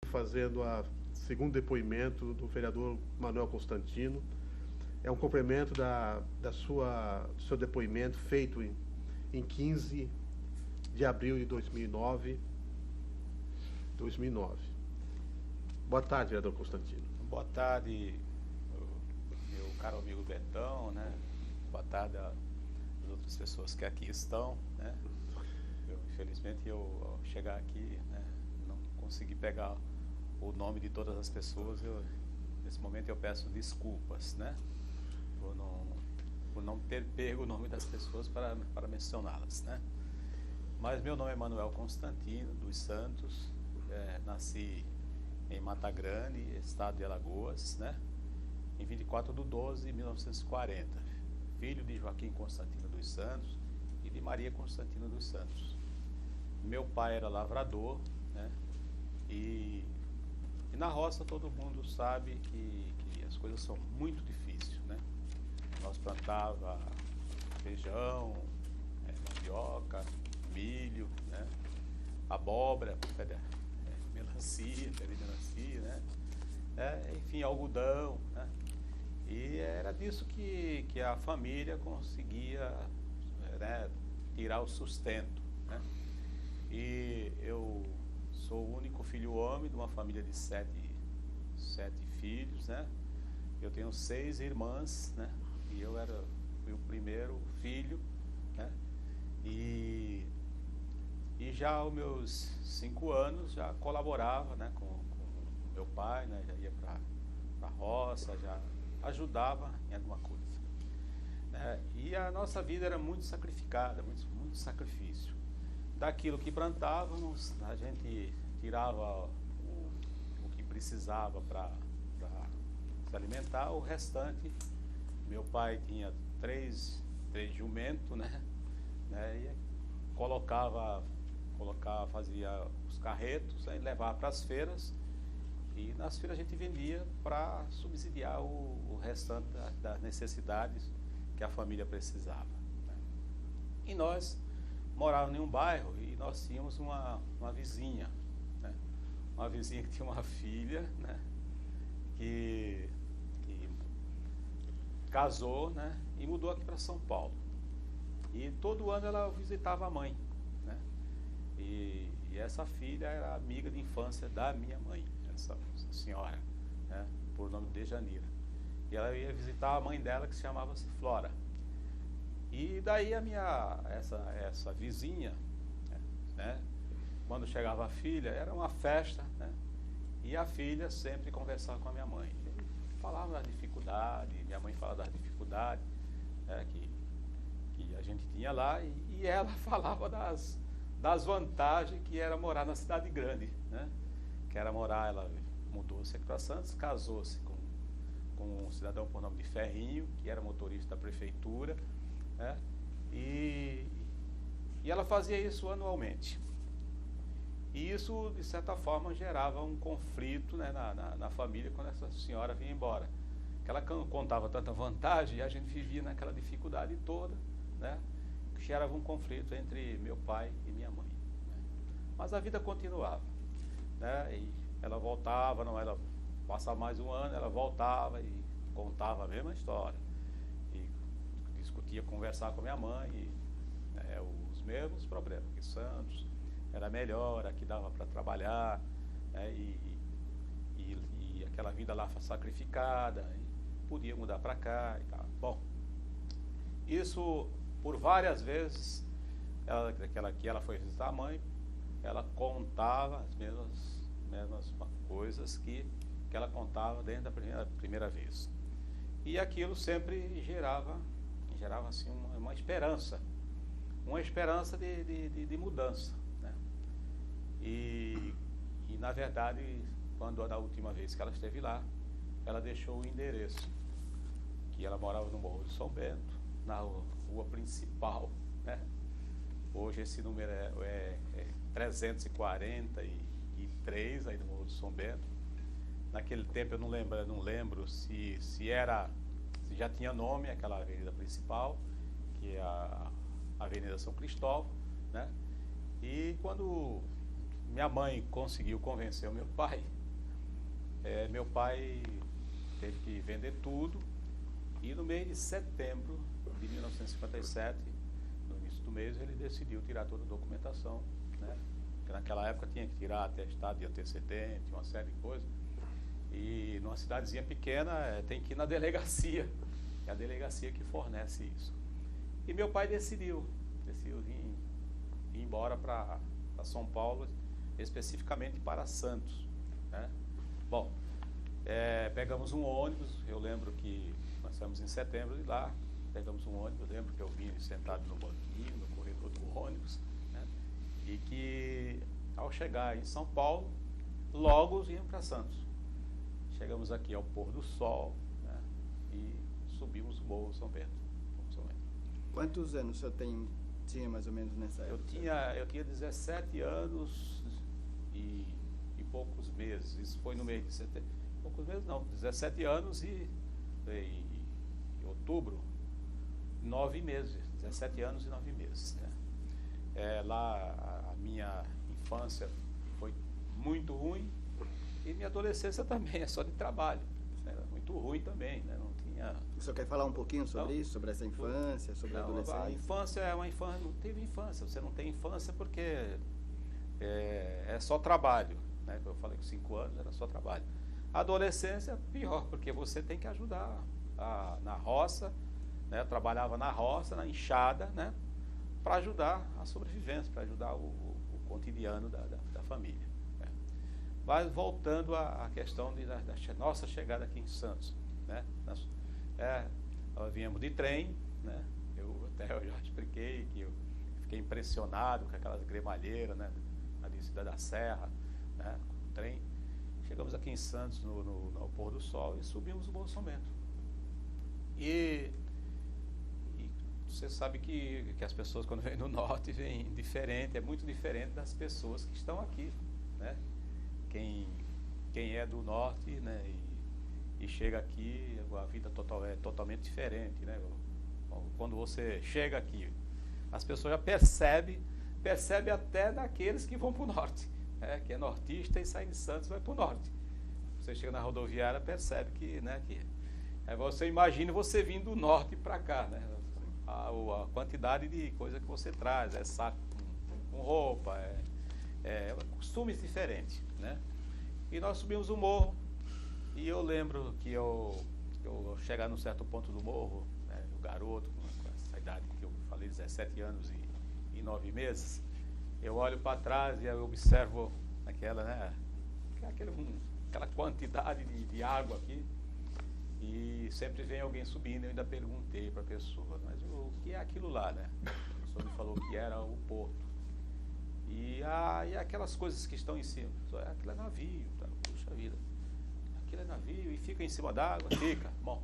Fazendo o segundo depoimento do vereador Manuel Constantino. É um complemento do seu depoimento feito em 15 de abril de 2009. Boa tarde, vereador Constantino. Boa tarde, meu caro amigo Betão, né? Boa tarde às outras pessoas que aqui estão, né? Infelizmente, ao chegar aqui, né, não consegui pegar o nome de todas as pessoas. Nesse momento eu peço desculpas, né? Por não ter pego o nome das pessoas para mencioná-las, né? Mas meu nome é Manuel Constantino dos Santos, nasci em Mata Grande, estado de Alagoas, né? Em 24/12/1940, filho de Joaquim Constantino dos Santos e de Maria Constantino dos Santos. Meu pai era lavrador, né? E na roça todo mundo sabe que as coisas são muito difíceis, né? Nós plantava feijão, mandioca, milho, né? Abóbora, melancia, pé de melancia, né? Enfim, algodão, né? E era disso que a família conseguia, né, tirar o sustento, né? E eu sou o único filho homem de uma família de sete filhos, né? Eu tenho 6 irmãs, né? E eu fui o primeiro filho, né? E já aos meus 5 anos já colaborava, né, com meu pai, né? Já ia para a roça, já ajudava em alguma coisa, né? E a nossa vida era muito sacrificada, muito sacrifício. Daquilo que plantávamos, a gente tirava o que precisava para se alimentar, o restante, meu pai tinha três jumentos, né? E fazia os carretos, aí levava para as feiras, e nas feiras a gente vendia para subsidiar o restante das necessidades que a família precisava, né? E nós morávamos em um bairro e nós tínhamos uma vizinha, né? Uma vizinha que tinha uma filha, né? Que casou, né? E mudou aqui para São Paulo. E todo ano ela visitava a mãe, né? E essa filha era amiga de infância da minha mãe, essa senhora, né? Por nome de Dejanira. E ela ia visitar a mãe dela, que se chamava-se Flora. E daí essa vizinha, né? Quando chegava a filha, era uma festa, né? E a filha sempre conversava com a minha mãe. Falava das dificuldades, minha mãe falava das dificuldades, né, que a gente tinha lá, e ela falava das vantagens que era morar na cidade grande, né? Que era morar, ela mudou-se aqui para Santos, casou-se com um cidadão por nome de Ferrinho, que era motorista da prefeitura, né? E ela fazia isso anualmente. E isso, de certa forma, gerava um conflito, né, na família quando essa senhora vinha embora. Que ela contava tanta vantagem e a gente vivia naquela dificuldade toda, né, que gerava um conflito entre meu pai e minha mãe, né? Mas a vida continuava, né? E ela voltava, ela passava mais um ano, ela voltava e contava a mesma história. E discutia, conversava com a minha mãe, e, né, os mesmos problemas, que Santos era melhor, aqui dava para trabalhar, né? E aquela vida lá sacrificada, e podia mudar para cá e tal. Bom, isso por várias vezes, que ela foi visitar a mãe, ela contava as mesmas coisas que ela contava desde a primeira vez. E aquilo sempre gerava assim uma esperança de mudança, né? E na verdade, quando da última vez que ela esteve lá, ela deixou o endereço, que ela morava no Morro de São Bento, na rua principal, né? Hoje esse número é 343, aí no Morro de São Bento. Naquele tempo eu não lembro se já tinha nome aquela avenida principal, que é a Avenida São Cristóvão, né? E quando minha mãe conseguiu convencer o meu pai. Meu pai teve que vender tudo e no mês de setembro de 1957, no início do mês, ele decidiu tirar toda a documentação, né? Porque naquela época tinha que tirar atestado de antecedente, uma série de coisas. E numa cidadezinha pequena tem que ir na delegacia. É a delegacia que fornece isso. E meu pai decidiu ir embora para São Paulo, especificamente para Santos, né? Bom, pegamos um ônibus. Eu lembro que nós estamos em setembro e lá pegamos um ônibus. Eu lembro que eu vim sentado no banquinho, no corredor do ônibus, né? E que ao chegar em São Paulo, logo íamos para Santos. Chegamos aqui ao pôr do sol, né? E subimos o Morro São Bento. Quantos anos o senhor tinha mais ou menos nessa época? Eu tinha 17 anos e poucos meses. Isso foi no mês de setembro. Poucos meses não, 17 anos e outubro, 9 meses. 17 anos e 9 meses, né? Lá a minha infância foi muito ruim e minha adolescência também, só de trabalho. Era muito ruim também, né? Não tinha... O senhor quer falar um pouquinho sobre isso, sobre essa infância, sobre a adolescência? A infância é uma infância, não teve infância. Você não tem infância porque é só trabalho, né? Eu falei que 5 anos era só trabalho. A adolescência é pior, porque você tem que ajudar na roça, né? Eu trabalhava na roça, na enxada, né? Para ajudar a sobrevivência, para ajudar o cotidiano da família, né? Mas voltando à questão da nossa chegada aqui em Santos, né? Nós viemos de trem, né? Eu já expliquei que eu fiquei impressionado com aquelas cremalheiras, né? Na descida da serra, né? Com o trem. Chegamos aqui em Santos no pôr do sol e subimos o Morro São Bento. E você sabe que as pessoas quando vêm do norte vêm diferente, é muito diferente das pessoas que estão aqui, né? Quem é do norte, né? E chega aqui, a vida é totalmente diferente, né? Quando você chega aqui, as pessoas já percebem até daqueles que vão para o norte, né? Que é nortista e sai de Santos e vai para o norte. Você chega na rodoviária, percebe que, né? Aí você imagina você vindo do norte para cá, né? A quantidade de coisa que você traz, saco com roupa, costumes diferentes, né? E nós subimos o morro. E eu lembro que eu chegar num certo ponto do morro, né, o garoto, com essa idade que eu falei, 17 anos e 9 meses, eu olho para trás e eu observo aquela quantidade de água aqui, e sempre vem alguém subindo. Eu ainda perguntei para a pessoa, mas o que é aquilo lá, né? A pessoa me falou que era o porto. E aquelas coisas que estão em cima, aquilo é navio, tá? Puxa vida. Aquilo é navio e fica em cima d'água, fica, bom.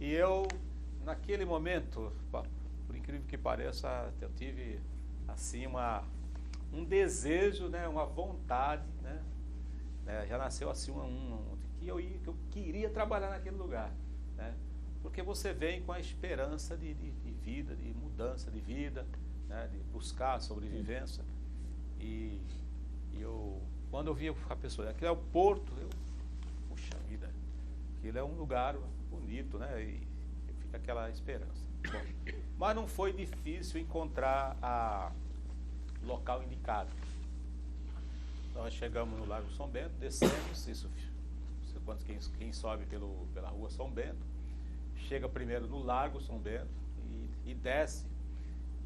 E eu, naquele momento, por incrível que pareça, eu tive assim um desejo, né, uma vontade, né, já nasceu assim que eu queria trabalhar naquele lugar, né, porque você vem com a esperança de vida, de mudança de vida, né, de buscar a sobrevivência. E quando eu via a pessoa, aquilo é o porto, puxa vida, aquilo é um lugar bonito, né? E fica aquela esperança. Bom, mas não foi difícil encontrar o local indicado. Nós chegamos no Largo São Bento, descemos, quem sobe pela rua São Bento, chega primeiro no Largo São Bento e desce.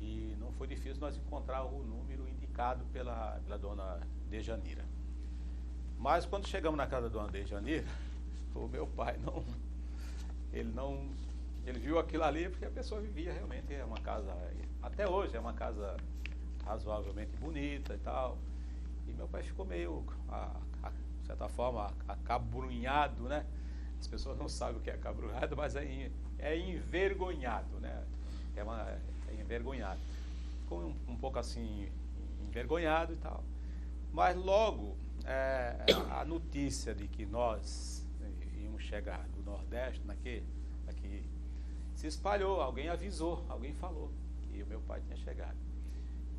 E não foi difícil nós encontrar o número indicado pela dona Dejanira. Mas quando chegamos na casa da dona Dejanira, o meu pai ele viu aquilo ali porque a pessoa vivia realmente, é uma casa, até hoje é uma casa razoavelmente bonita e tal. E meu pai ficou meio, de certa forma, acabrunhado, né? As pessoas não sabem o que é acabrunhado, mas é envergonhado, né? É envergonhado. Ficou um pouco assim, envergonhado e tal. Mas logo, a notícia de que nós íamos chegar do Nordeste, aqui se espalhou, alguém avisou, alguém falou que o meu pai tinha chegado.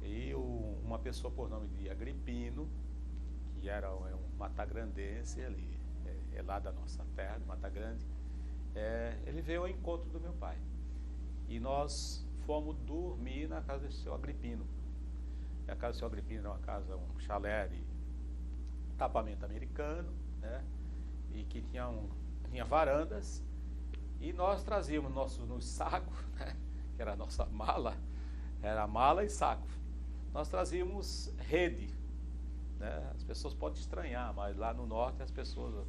E uma pessoa por nome de Agripino, que era um matagrandense ali, é lá da nossa terra, de Mata Grande, ele veio ao encontro do meu pai. E nós fomos dormir na casa do seu Agripino. E a casa do seu Agripino era uma casa, um chalé de tapamento americano, né? E que tinha varandas. E nós trazíamos nos sacos, né? Que era a nossa mala, era mala e saco. Nós trazíamos rede, né? As pessoas podem estranhar, mas lá no norte as pessoas,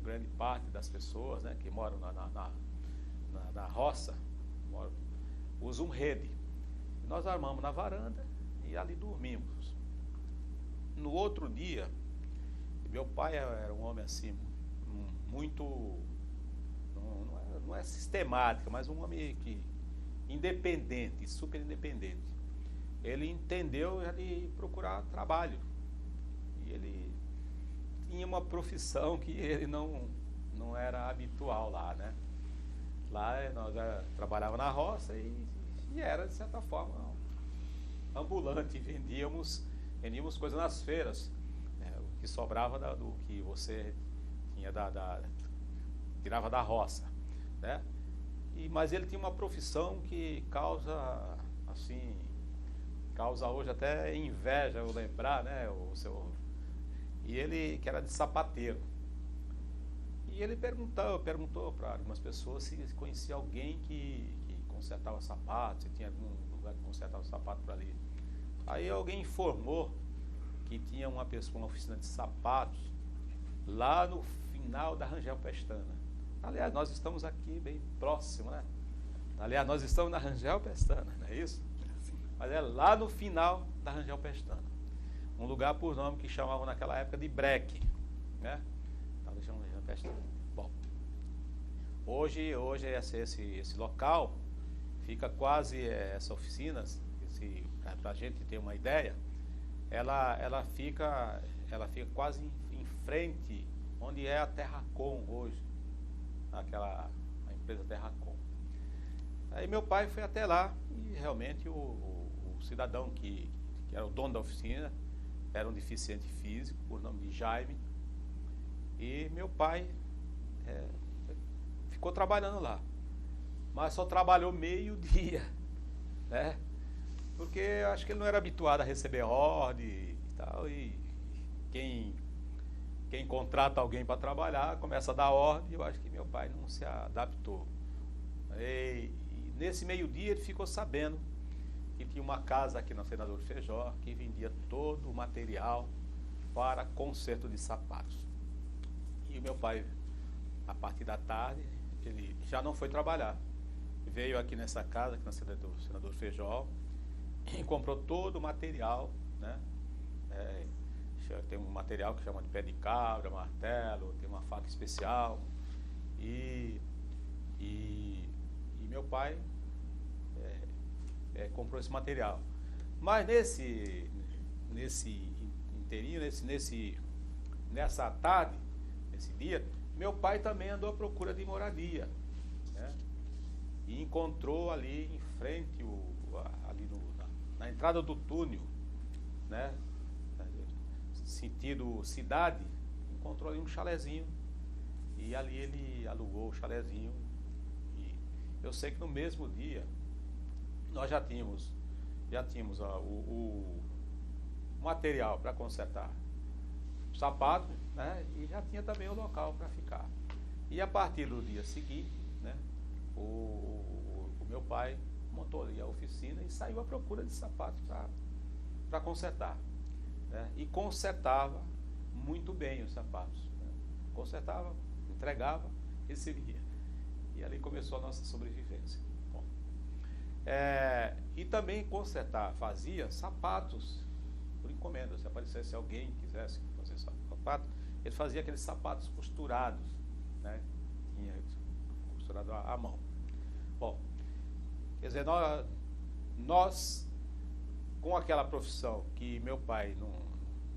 grande parte das pessoas, né, que moram na roça, usam rede. Nós armamos na varanda e ali dormimos. No outro dia, meu pai era um homem assim, muito, não é sistemático, mas um homem independente, super independente. Ele entendeu de procurar trabalho. E ele tinha uma profissão que ele não era habitual lá, né? Lá nós trabalhava na roça e era, de certa forma, ambulante. Vendíamos coisas nas feiras, né? O que sobrava do que você tinha tirava da roça, né? Mas ele tinha uma profissão que causa hoje até inveja eu lembrar, né? E ele, que era de sapateiro. E ele perguntou para algumas pessoas se conhecia alguém que consertava sapatos, se tinha algum lugar que consertava sapato por ali. Aí alguém informou que tinha uma oficina de sapatos lá no final da Rangel Pestana. Aliás, nós estamos aqui bem próximo, né? Aliás, nós estamos na Rangel Pestana, não é isso? Mas é lá no final da Rangel Pestana. Um lugar por nome que chamavam naquela época de Breque, né? Estava chamando de Rangel Pestana. Bom, hoje esse local fica quase, essa oficina, para a gente ter uma ideia, ela fica quase em frente onde é a Terracom hoje, a empresa Terracom. Aí meu pai foi até lá e realmente o cidadão que era o dono da oficina era um deficiente físico, por nome de Jaime, e meu pai ficou trabalhando lá, mas só trabalhou meio-dia, né? Porque eu acho que ele não era habituado a receber ordem e tal, e quem contrata alguém para trabalhar começa a dar ordem. Eu acho que meu pai não se adaptou. E nesse meio-dia ele ficou sabendo que tinha uma casa aqui na Senador Feijó que vendia todo o material para conserto de sapatos. E o meu pai, a partir da tarde, ele já não foi trabalhar. Veio aqui nessa casa, aqui na Senador Feijó, e comprou todo o material, né? Tem um material que chama de pé de cabra, martelo, tem uma faca especial. E meu pai comprou esse material. Mas nesse inteirinho, nessa tarde, nesse dia, meu pai também andou à procura de moradia, né? E encontrou ali em frente, na entrada do túnel, né? Sentido cidade, encontrou ali um chalezinho. E ali ele alugou o chalezinho. E eu sei que no mesmo dia nós já tínhamos o material para consertar o sapato, né? E já tinha também o local para ficar. E a partir do dia seguinte, né, o meu pai montou ali a oficina e saiu à procura de sapatos para consertar, né? E consertava muito bem os sapatos, né? Consertava, entregava, recebia. E ali começou a nossa sobrevivência. Bom, e também fazia sapatos por encomenda. Se aparecesse alguém que quisesse fazer sapato, ele fazia aqueles sapatos costurados, né? Tinha costurado à mão. Bom, quer dizer, nós com aquela profissão que meu pai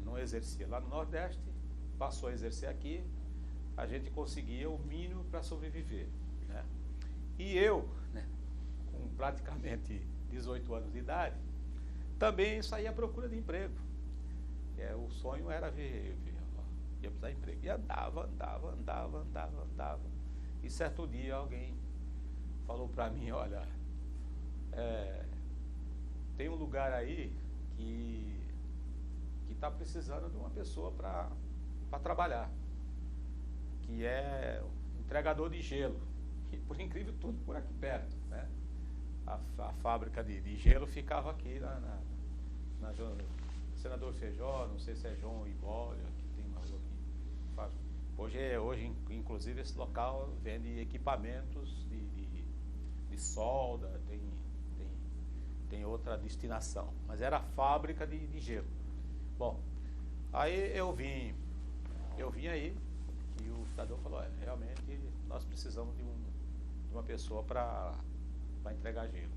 não exercia lá no Nordeste, passou a exercer aqui, a gente conseguia o mínimo para sobreviver, né? E eu, né, com praticamente 18 anos de idade, também saía à procura de emprego. O sonho era ia precisar de emprego. E andava. E certo dia alguém falou para mim, olha, tem um lugar aí que está precisando de uma pessoa para trabalhar, que é entregador de gelo. E por incrível tudo, por aqui perto, né? A fábrica de gelo ficava aqui na Senador Feijó, não sei se é João Hipólito, que tem uma rua aqui. Hoje, inclusive, esse local vende equipamentos de solda, tem outra destinação, mas era a fábrica de gelo. Bom, aí eu vim aí e o cidadão falou, realmente nós precisamos de uma pessoa para entregar gelo.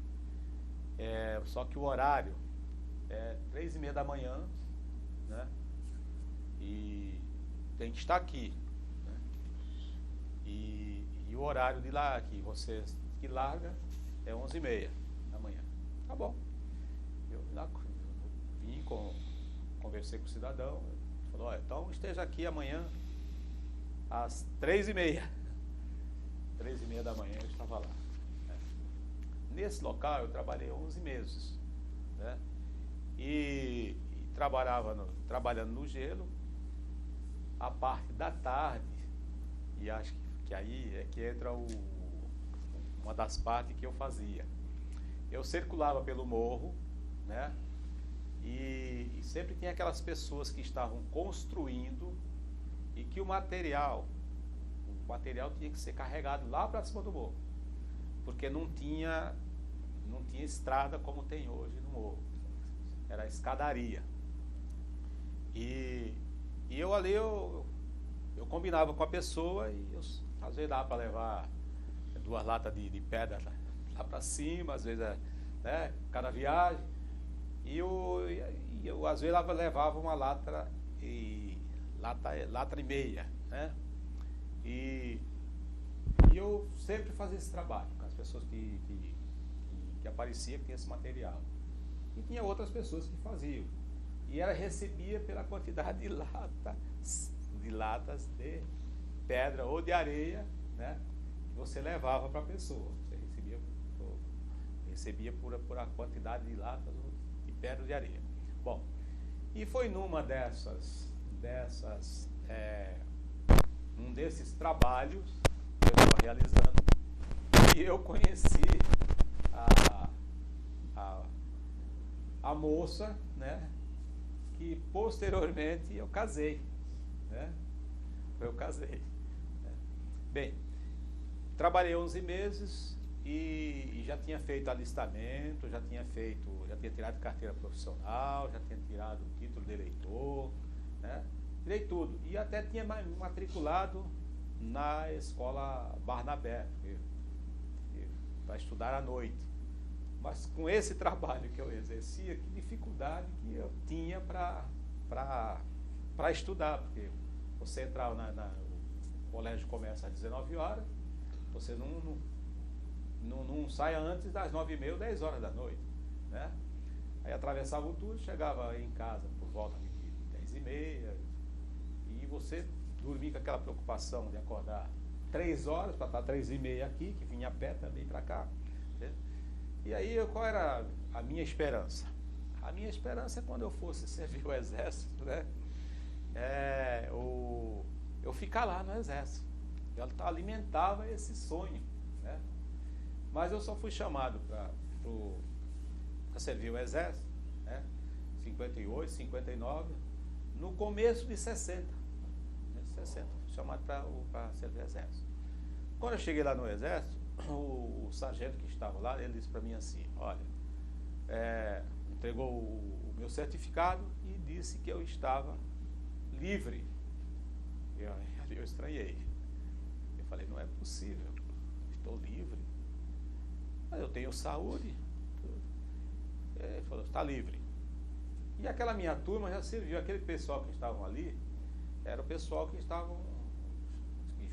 Só que o horário é 3:30 da manhã, né? E tem que estar aqui, né? E o horário de lá que larga é 11:30 da manhã. Tá bom. Eu vim, conversei com o cidadão, ele falou, então esteja aqui amanhã às 3:30. 3:30 da manhã eu estava lá. Né? Nesse local eu trabalhei 11 meses, né? E trabalhando no gelo, a parte da tarde, e acho que aí é que entra uma das partes que eu fazia. Eu circulava pelo morro, né? E sempre tinha aquelas pessoas que estavam construindo e que o material tinha que ser carregado lá para cima do morro, porque não tinha estrada como tem hoje no morro, era escadaria. E eu ali, eu combinava com a pessoa e às vezes dava para levar 2 latas de pedra lá para cima, às vezes, né, cada viagem. E eu às vezes levava uma lata e meia, né? E eu sempre fazia esse trabalho com as pessoas que apareciam, que tinha esse material. E tinha outras pessoas que faziam. E ela recebia pela quantidade de latas de pedra ou de areia, né? Que você levava para a pessoa. Você recebia por a quantidade de latas de pedra ou de areia. Bom, e foi numa um desses trabalhos que eu estava realizando que eu conheci a moça, né? Que posteriormente eu casei, né? Eu casei. Né? Bem, trabalhei 11 meses e já tinha feito alistamento, já tinha tirado carteira profissional, já tinha tirado o título de eleitor, né? Tirei tudo. E até tinha matriculado na escola Barnabé, para estudar à noite. Mas com esse trabalho que eu exercia, que dificuldade que eu tinha para estudar, porque você entrava o colégio começa às 19 horas, você não saia antes das 9:30 ou 10 horas da noite, né? Aí atravessava o túnel, chegava em casa por volta de 10:30, e você dormia com aquela preocupação de acordar 3 horas para estar 3:30 aqui, que vinha a pé também para cá, né? E aí, qual era a minha esperança? A minha esperança é quando eu fosse servir o exército, né? Eu ficar lá no exército. Eu alimentava esse sonho, né? Mas eu só fui chamado para servir o exército, né? 58, 59, no começo de 60. Fui chamado para servir o exército. Quando eu cheguei lá no exército, o sargento que estava lá, ele disse para mim assim, olha, entregou o meu certificado e disse que eu estava livre. Eu estranhei. Eu falei, não é possível, estou livre. Mas eu tenho saúde. Ele falou, está livre. E aquela minha turma já serviu, aquele pessoal que estavam ali, era o pessoal que estavam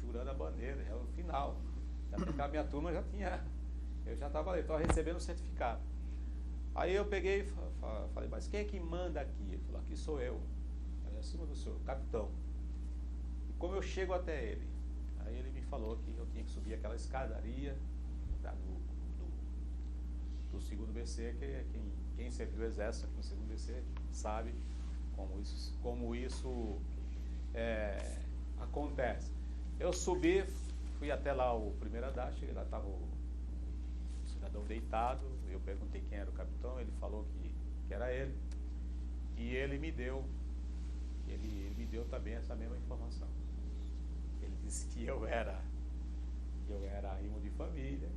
jurando a bandeira, já era o final. Até a minha turma eu já estava ali, estava recebendo o certificado. Aí eu peguei e falei, mas quem é que manda aqui? Ele falou, aqui sou eu. acima do senhor, capitão. E como eu chego até ele? Aí ele me falou que eu tinha que subir aquela escadaria do segundo BC, que quem serviu o exército aqui no segundo BC sabe como isso acontece. Eu subi, fui até lá o primeiro andar, cheguei lá, estava o cidadão deitado, eu perguntei quem era o capitão, ele falou que era ele, e ele me deu também essa mesma informação. Ele disse que eu era arrimo de família,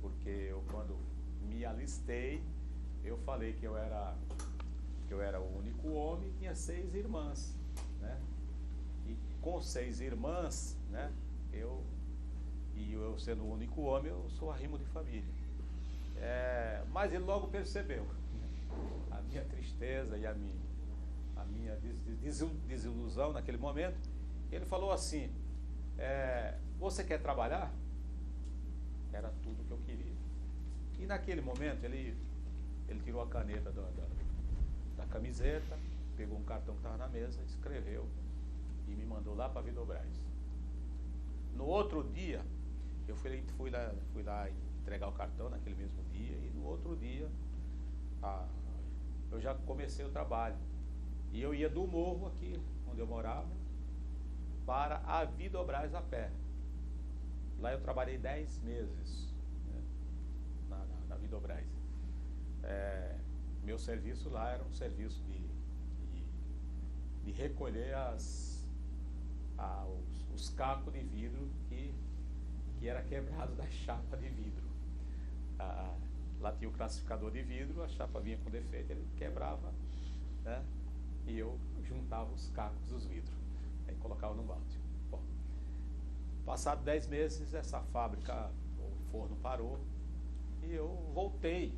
porque eu, quando me alistei, eu falei que eu era o único homem e tinha 6 irmãs, né? E com 6 irmãs, né? Eu sendo o único homem, eu sou arrimo de família. Mas ele logo percebeu, né, a minha tristeza e a minha desilusão naquele momento. Ele falou assim: você quer trabalhar? Era tudo que eu queria. E naquele momento ele tirou a caneta da camiseta, pegou um cartão que estava na mesa, escreveu e me mandou lá para Vidobras. No outro dia, eu fui lá entregar o cartão naquele mesmo dia, e no outro dia eu já comecei o trabalho. E eu ia do morro aqui, onde eu morava, para a Vidobras a pé. Lá eu trabalhei 10 meses, né, na Vidobras. Meu serviço lá era um serviço de recolher os cacos de vidro que era quebrado da chapa de vidro. Lá tinha o classificador de vidro, a chapa vinha com defeito, ele quebrava, né, e eu juntava os cacos dos vidros, aí colocava no balde. Bom, passado 10 meses, essa fábrica, o forno parou, e eu voltei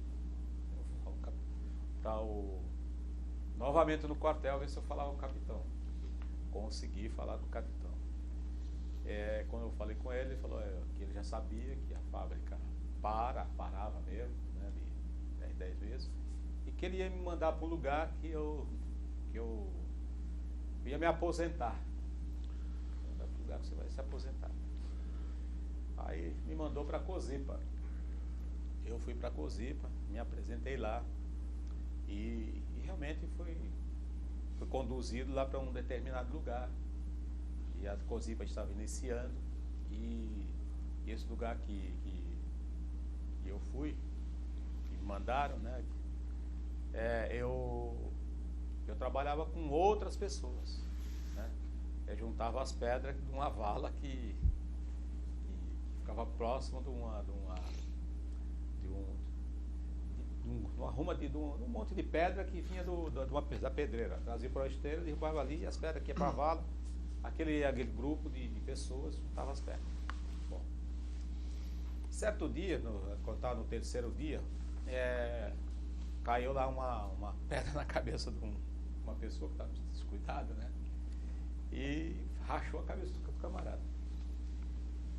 novamente no quartel, ver se eu falava com o capitão. Consegui falar com o capitão. Quando eu falei com ele falou que ele já sabia que a fábrica parava mesmo, né, de 10 vezes, e que ele ia me mandar para um lugar que eu ia me aposentar. Para um lugar que você vai se aposentar. Aí me mandou para a Cozipa. Eu fui para a Cozipa, me apresentei lá, e realmente fui conduzido lá para um determinado lugar. E a Cozipa estava iniciando, e esse lugar que eu fui, que me mandaram, né, eu trabalhava com outras pessoas, né? Eu juntava as pedras de uma vala que ficava próximo de um monte de pedra que vinha da pedreira. Trazia para a esteira, derrubava ali, e as pedras que ia para a vala, aquele grupo de pessoas juntava as pedras. Bom, certo dia, quando estava no terceiro dia, caiu lá uma pedra na cabeça de uma pessoa que estava descuidada, né? E rachou a cabeça do camarada.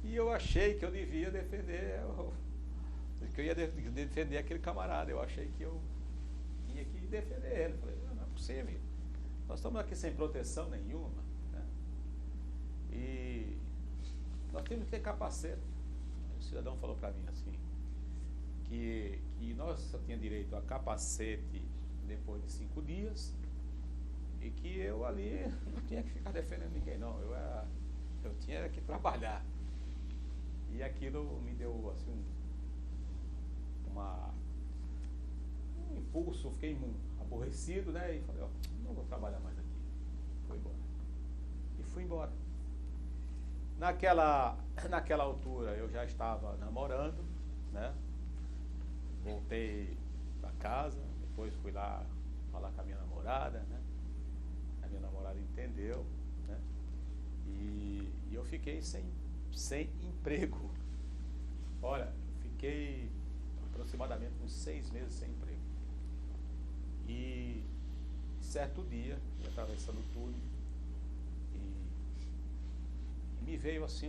E eu achei que eu devia defender, que eu ia defender aquele camarada. Eu achei que eu tinha que defender ele. Falei, não é possível. Nós estamos aqui sem proteção nenhuma, né? E nós temos que ter capacete. O cidadão falou para mim assim, que nós só tínhamos direito a capacete depois de 5 dias, e que eu ali não tinha que ficar defendendo ninguém, não. Eu tinha que trabalhar. E aquilo me deu assim um impulso, fiquei aborrecido, né? E falei, não vou trabalhar mais aqui. Fui embora. E fui embora. Naquela altura eu já estava namorando, né? Voltei para casa, depois fui lá falar com a minha namorada, né? A minha namorada entendeu, né? E eu fiquei sem emprego. Olha, fiquei aproximadamente uns 6 meses sem emprego. E certo dia, eu atravessando o túnel, e me veio assim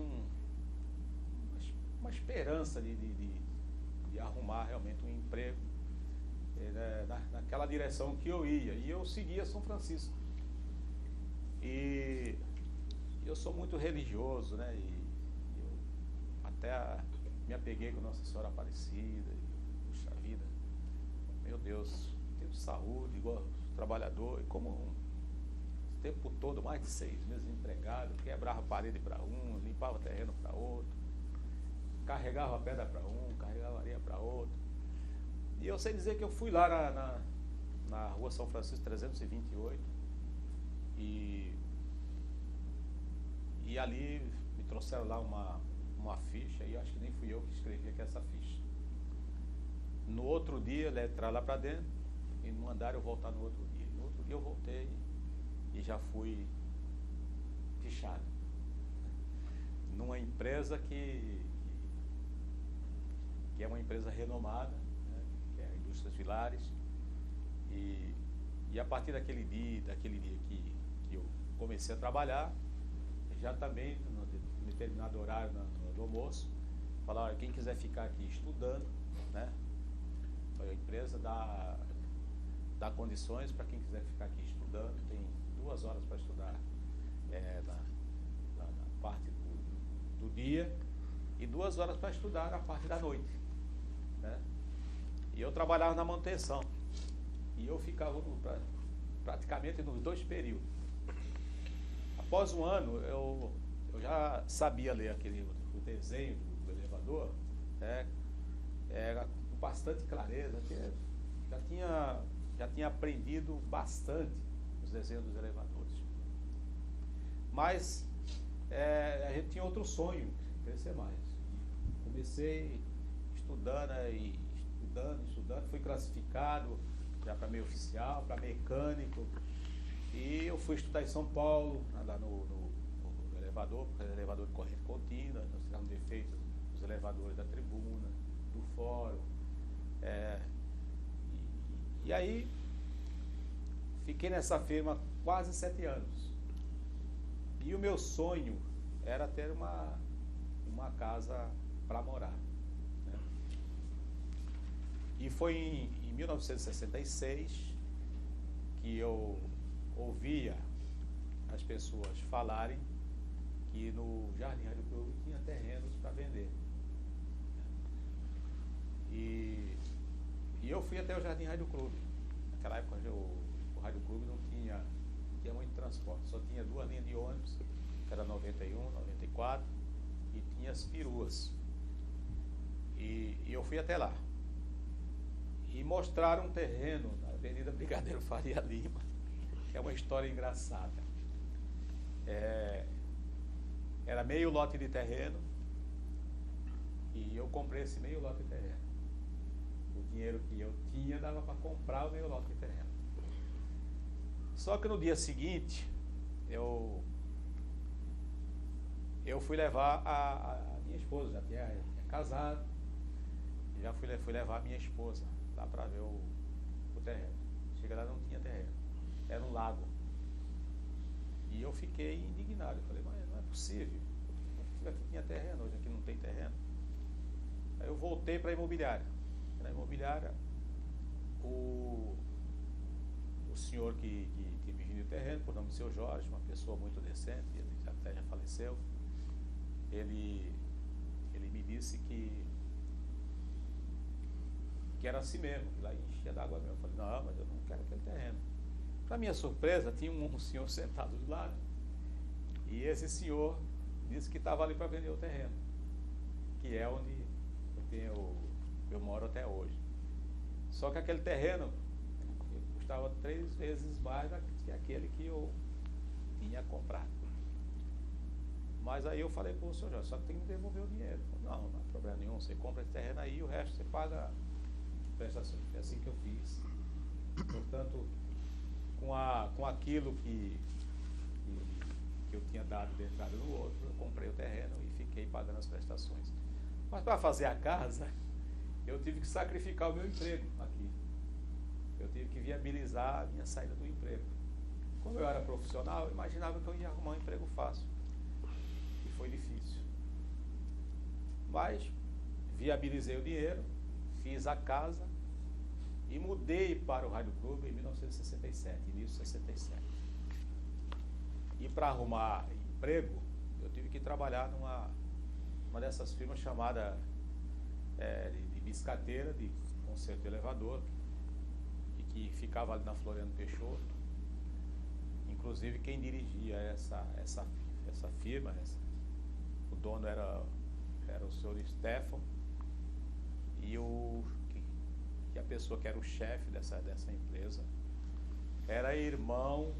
uma esperança de arrumar realmente um emprego naquela direção que eu ia. E eu seguia São Francisco. E eu sou muito religioso, né? E eu até me apeguei com Nossa Senhora Aparecida. E, puxa vida, meu Deus, tenho saúde, igual trabalhador, e como o tempo todo, mais de 6 meses empregado, quebrava parede para um, limpava terreno para outro, carregava pedra para um, carregava areia para outro. E eu sei dizer que eu fui lá na rua São Francisco 328 e ali me trouxeram lá uma ficha, e acho que nem fui eu que escrevi aqui essa ficha. No outro dia, ele entraram lá para dentro e me mandaram eu voltar no outro dia. No outro dia eu voltei e já fui fichado numa empresa que é uma empresa renomada, né, que é a Indústrias Vilares, e a partir daquele dia que eu comecei a trabalhar, já também no determinado horário do almoço, falaram, quem quiser ficar aqui estudando, né, a empresa dá condições para quem quiser ficar aqui estudando, tem 2 horas para estudar na parte do dia e 2 horas para estudar na parte da noite, né? E eu trabalhava na manutenção e eu ficava praticamente nos 2 períodos. Após um ano eu já sabia ler o desenho do elevador, era com bastante clareza, já tinha aprendido bastante os desenhos dos elevadores. Mas a gente tinha outro sonho, crescer mais. Comecei estudando, fui classificado já para meio oficial, para mecânico, e eu fui estudar em São Paulo, lá no elevador, porque era elevador de corrente contínua, nós tivemos defeitos dos elevadores da tribuna, do fórum, e aí fiquei nessa firma quase 7 anos. E o meu sonho era ter uma casa para morar, né? E foi em 1966 que eu ouvia as pessoas falarem que no Jardim Rádio Clube tinha terrenos para vender. E eu fui até o Jardim Rádio Clube. Naquela época o Rádio Clube não tinha muito transporte, só tinha 2 linhas de ônibus, que era 91, 94, e tinha as peruas. E eu fui até lá. E mostraram um terreno na Avenida Brigadeiro Faria Lima. É uma história engraçada. Era meio lote de terreno, e eu comprei esse meio lote de terreno. O dinheiro que eu tinha dava para comprar o meio lote de terreno. Só que no dia seguinte, eu fui levar a minha esposa, já tinha casado, e já fui levar a minha esposa lá para ver o terreno. Chega lá, não tinha terreno, era um lago. E eu fiquei indignado, eu falei, mas não é possível, aqui tinha terreno, hoje aqui não tem terreno. Aí eu voltei para a imobiliária. Na imobiliária, o senhor que me vendeu o terreno, por nome de seu Jorge, uma pessoa muito decente, ele até já faleceu, ele me disse que era assim mesmo, que lá enchia d'água mesmo. Eu falei, não, mas eu não quero aquele terreno. Para minha surpresa, tinha um senhor sentado do lado, e esse senhor disse que estava ali para vender o terreno, que é onde eu moro até hoje. Só que aquele terreno custava 3 vezes mais do que aquele que eu tinha comprado. Mas aí eu falei para o senhor Jorge, só que tem que devolver o dinheiro. Não há problema nenhum, você compra esse terreno aí e o resto você paga prestações. É assim que eu fiz. Portanto, com aquilo que eu tinha dado de entrada no outro, eu comprei o terreno e fiquei pagando as prestações. Mas para fazer a casa, eu tive que sacrificar o meu emprego aqui. Eu tive que viabilizar a minha saída do emprego. Como eu era profissional, eu imaginava que eu ia arrumar um emprego fácil. E foi difícil. Mas viabilizei o dinheiro, fiz a casa e mudei para o Rádio Clube em 1967, início de 67. E para arrumar emprego, eu tive que trabalhar numa dessas firmas chamada de biscateira, de conserto de elevador, e que ficava ali na Floriano Peixoto. Inclusive quem dirigia essa firma, o dono era o senhor Stefano, e a pessoa que era o chefe dessa empresa era irmão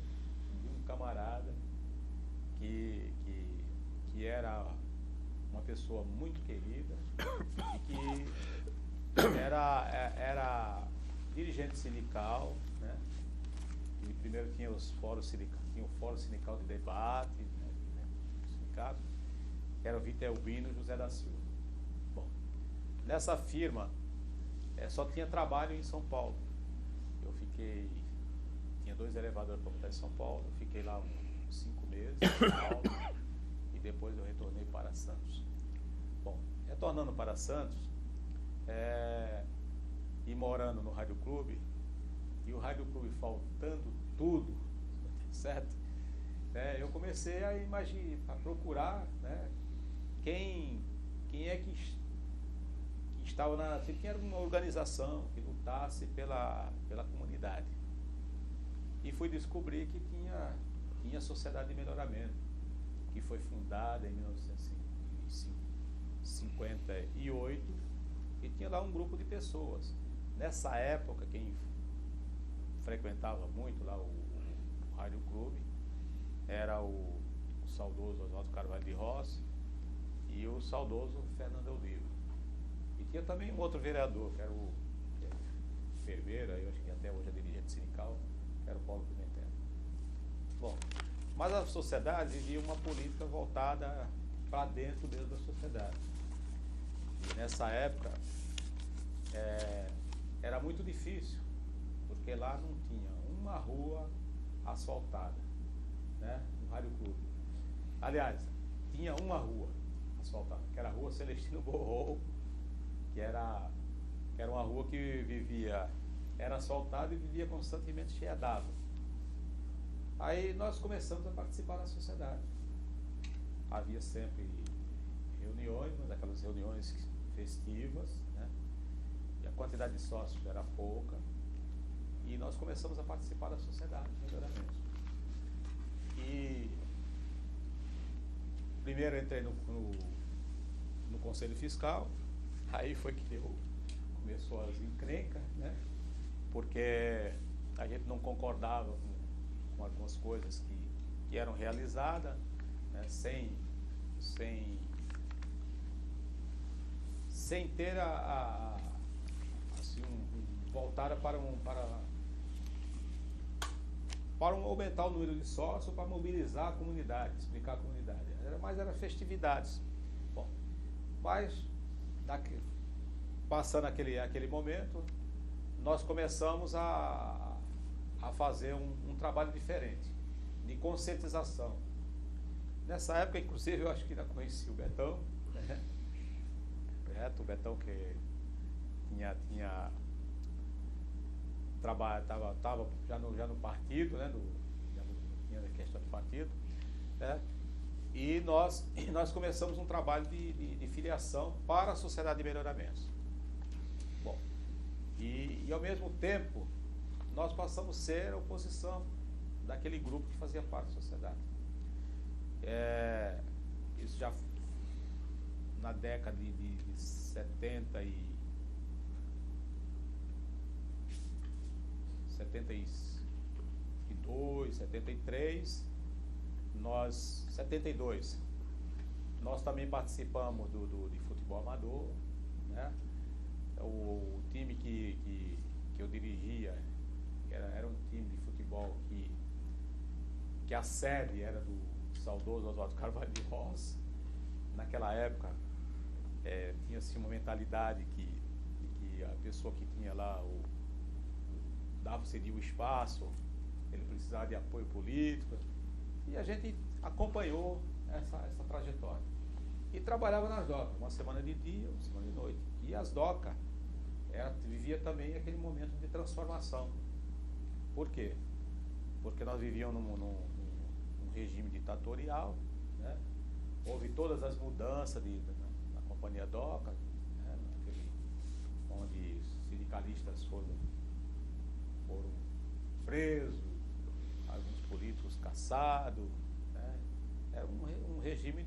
de um camarada que era uma pessoa muito querida e que era dirigente sindical, né? E primeiro tinha o fórum sindical de debate, né? Sindicato, que era o Vitor Elbino José da Silva. Bom, nessa firma só tinha trabalho em São Paulo. Tinha 2 elevadores para botar em São Paulo, eu fiquei lá uns 5 meses em São Paulo, e depois eu retornei para Santos. Bom, retornando para Santos, e morando no Rádio Clube, e o Rádio Clube faltando tudo, certo? Eu comecei a imaginar, a procurar, né, quem é que estava se tinha uma organização que lutasse pela comunidade. E fui descobrir que tinha a Sociedade de Melhoramento, que foi fundada em 1958, e tinha lá um grupo de pessoas. Nessa época, quem frequentava muito lá o Rádio Clube era o saudoso Oswaldo Carvalho de Rossi e o saudoso Fernando Oliva. E tinha também um outro vereador, que era o Ferreira, eu acho que até hoje é dirigente sindical, que era o Paulo Pimentel. Bom, mas a sociedade vivia uma política voltada para dentro da sociedade. E nessa época era muito difícil, porque lá não tinha uma rua asfaltada, né, no Rádio Clube. Aliás, tinha uma rua asfaltada, que era a Rua Celestino Borrou, que era uma rua que era asfaltada e vivia constantemente cheia d'água. Aí nós começamos a participar da sociedade. Havia sempre reuniões, mas aquelas reuniões festivas, né? E a quantidade de sócios era pouca. E nós começamos a participar da sociedade de melhoramento. E primeiro entrei no Conselho Fiscal, aí foi que começou as encrencas, né? Porque a gente não concordava com algumas coisas que eram realizadas, né? sem ter assim, voltada para aumentar o número de sócios, para mobilizar a comunidade, explicar a comunidade. Era festividades. Bom, mas passando aquele momento, nós começamos a fazer um trabalho diferente, de conscientização. Nessa época, inclusive, eu acho que ainda conheci o Betão, né? O Betão que estava já no partido, né? Já tinha questão de partido, né? E nós começamos um trabalho de filiação para a Sociedade de Melhoramentos. Bom, e ao mesmo tempo, nós passamos a ser a oposição daquele grupo que fazia parte da sociedade. Isso já na década de 72, 73, 72, nós também participamos de futebol amador, né? O time que eu dirigia era um time de futebol que a sede era do saudoso Oswaldo Carvalho de Rossi. Naquela época tinha-se uma mentalidade que a pessoa que tinha lá seria o espaço, ele precisava de apoio político, e a gente acompanhou essa trajetória e trabalhava nas docas, uma semana de dia, uma semana de noite. E as docas vivia também aquele momento de transformação. Por quê? Porque nós vivíamos num regime ditatorial, né? Houve todas as mudanças na Companhia DOCA, né? Onde sindicalistas foram presos, alguns políticos caçados, né? Era um regime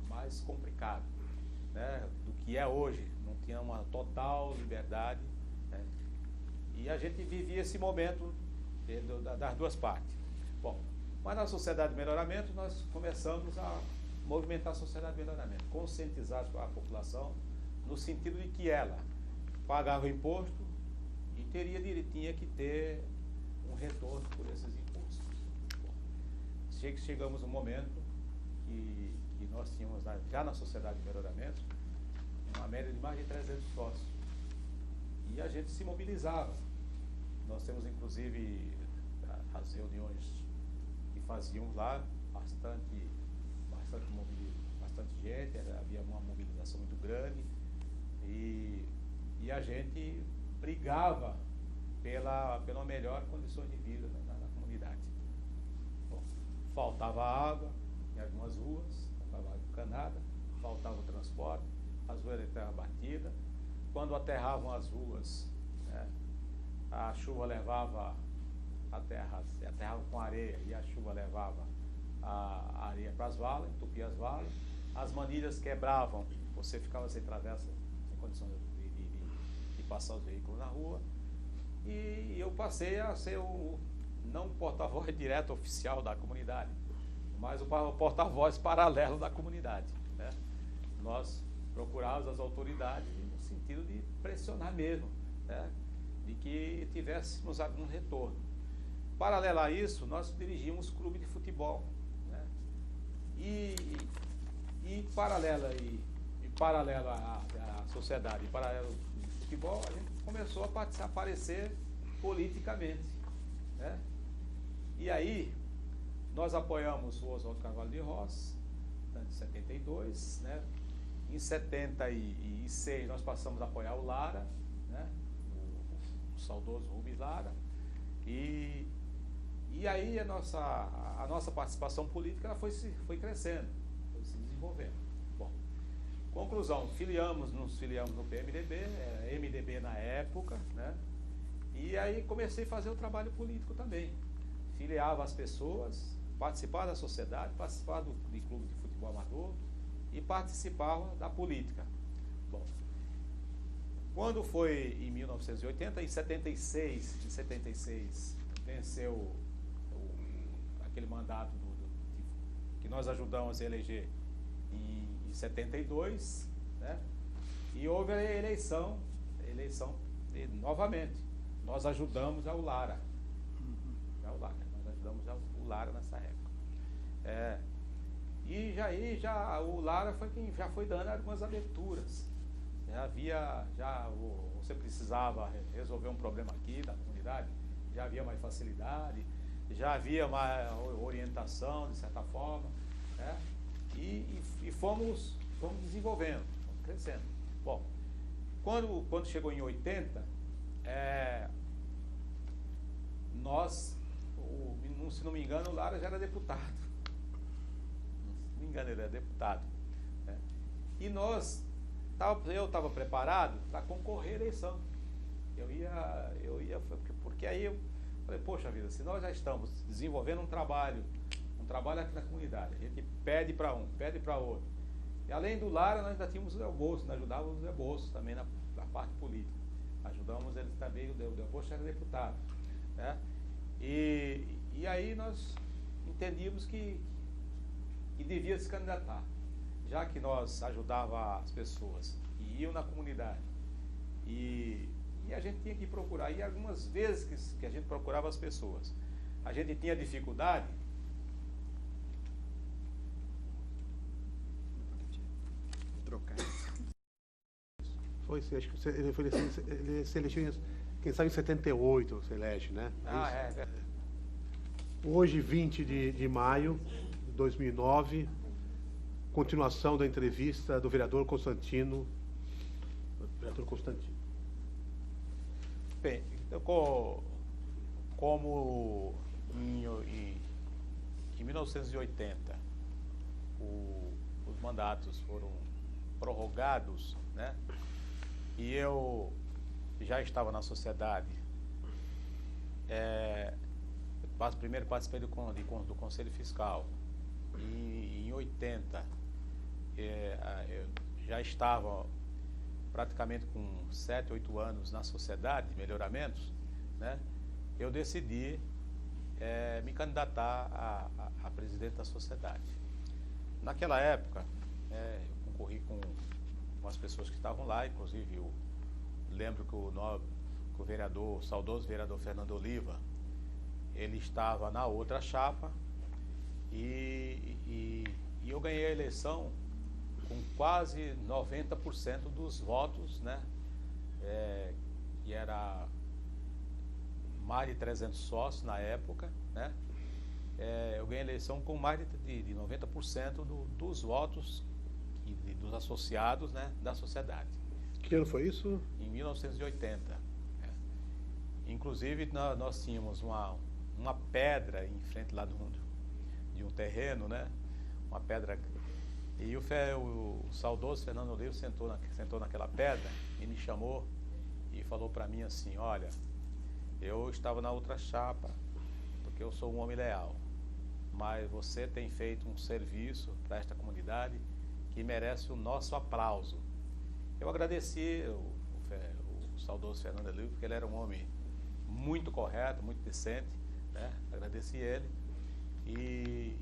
mais complicado, né? Do que é hoje. Não tinha uma total liberdade, né? E a gente vivia esse momento das duas partes. Bom, mas na Sociedade de Melhoramento nós começamos a movimentar a Sociedade de Melhoramento, conscientizar a população no sentido de que ela pagava o imposto e tinha que ter um retorno por esses impostos. Bom, chegamos um momento que nós tínhamos já na Sociedade de Melhoramento uma média de mais de 300 sócios. E a gente se mobilizava. Nós temos, inclusive, as reuniões que fazíamos lá, bastante gente, havia uma mobilização muito grande, e a gente brigava pela melhor condição de vida na comunidade. Bom, faltava água em algumas ruas, faltava água encanada, faltava o transporte, as ruas de terra batida. Quando aterravam as ruas, né, a chuva levava a terra, aterrava com areia, e a chuva levava a areia para as valas, entupia as valas. As manilhas quebravam, você ficava sem travessa, sem condição de passar os veículos na rua. E eu passei a ser não o porta-voz direto oficial da comunidade, mas o porta-voz paralelo da comunidade, né? Nós procurávamos as autoridades no sentido de pressionar mesmo, né? De que tivéssemos algum retorno. Paralelo a isso, nós dirigíamos clube de futebol, né? E paralelo à sociedade, paralelo ao futebol, a gente começou a aparecer politicamente, né? E aí nós apoiamos o Oswaldo Carvalho de Ross, em 72, né? Em 76 nós passamos a apoiar o Lara, né? O saudoso Rubens Lara. E aí a nossa participação política ela foi crescendo, foi se desenvolvendo. Bom, conclusão, nos filiamos no PMDB, MDB na época, né? E aí comecei a fazer o trabalho político também. Filiava as pessoas, participava da sociedade, participava de clube de futebol amador e participava da política. Bom, quando foi em 1980, em 76 venceu aquele mandato que nós ajudamos a eleger em 72, né? E houve a eleição novamente. Nós ajudamos ao Lara. Nós ajudamos o Lara nessa época. E o Lara foi quem já foi dando algumas aberturas. Você precisava resolver um problema aqui da comunidade, já havia mais facilidade, já havia mais orientação, de certa forma, né? E fomos desenvolvendo, fomos crescendo. Bom, quando chegou em 80, se não me engano, o Lara já era deputado. Se não me engano, ele era deputado, né? E eu estava preparado para concorrer à eleição. Eu ia, porque aí eu falei, poxa vida, se nós já estamos desenvolvendo um trabalho aqui na comunidade, a gente pede para um, pede para outro. E além do Lara, nós ainda tínhamos o Del Bolso, nós ajudávamos o Del Bolso também na parte política. Ajudamos ele também, o Del Bolso era deputado, né? E aí nós entendíamos que devia se candidatar, já que nós ajudava as pessoas que iam na comunidade e a gente tinha que procurar. E algumas vezes que a gente procurava as pessoas, a gente tinha dificuldade. Trocar. Foi sim, acho que ele se elegeu, quem sabe em 78 se elege, né? Hoje, 20 de maio de 2009, continuação da entrevista do vereador Constantino. Bem, como em em 1980, os mandatos foram prorrogados, né? E eu já estava na sociedade. Primeiro participei do Conselho Fiscal. E em 80, eu já estava praticamente com 7, 8 anos na sociedade de melhoramentos, né? Eu decidi me candidatar a presidente da sociedade. Naquela época, eu concorri com as pessoas que estavam lá, inclusive eu lembro que o saudoso vereador Fernando Oliva, ele estava na outra chapa e eu ganhei a eleição com quase 90% dos votos, né? Que era mais de 300 sócios na época, né? Eu ganhei a eleição com mais de 90% dos votos dos associados, né, da sociedade. Que ano foi isso? Em 1980. Inclusive, nós tínhamos uma pedra em frente lá de um terreno, né? Uma pedra. E o saudoso Fernando Oliva sentou naquela pedra e me chamou e falou para mim assim: olha, eu estava na outra chapa porque eu sou um homem leal, mas você tem feito um serviço para esta comunidade que merece o nosso aplauso. Eu agradeci o saudoso Fernando Oliva, porque ele era um homem muito correto, muito decente, né? Agradeci ele e